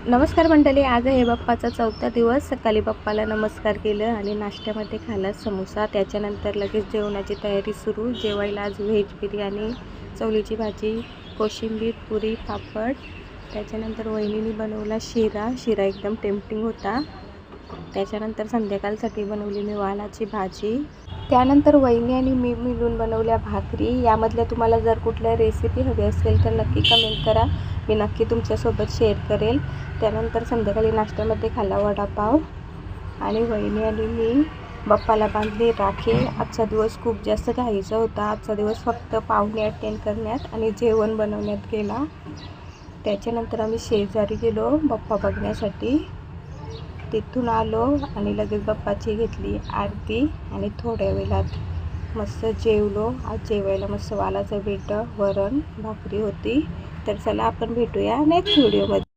नमस्कार मंडळी, आज आहे बाप्पाचा 4था दिवस। सकाळी बाप्पाला नमस्कार केलं आणि नाश्त्यामध्ये खाल्ला समोसा। त्याच्यानंतर लगेच जेवणाची तयारी सुरू। जेवायला आज व्हेज बिर्याणी, चवळीची भाजी, कोशिंबीर, पुरी, पापड। त्याच्यानंतर वहिनीने बनवला शिरा एकदम टेम्पटिंग होता। त्याच्यानंतर संध्याकाळसाठी बनवली मी वालाची भाजी। त्यानंतर वहिनी आणि मी मिळून बनवल्या भाकरी। यामधल्या तुम्हाला जर कुठल्या रेसिपी हवी असेल तर नक्की कमेंट करा, मी नक्की तुमच्यासोबत शेअर करेल। त्यानंतर संध्याकाळी नाश्त्यामध्ये खाल्ला वडापाव आणि वहिनी आणि मी बाप्पाला बांधली राखी। आजचा दिवस खूप जास्त घाईचा होता। आजचा दिवस फक्त पाहुणे अटेंड करण्यात आणि जेवण बनवण्यात गेला। त्याच्यानंतर आम्ही शेजारी गेलो बाप्पा बघण्यासाठी। तिथून आलो आणि लगेच बाप्पाची घेतली आरती आणि थोड्या वेळात मस्त जेवलो। आज जेवायला मस्त वालाचं बेट, वरण, भाकरी होती। तर चला आपण भेटूया नेक्स्ट व्हिडिओमध्ये।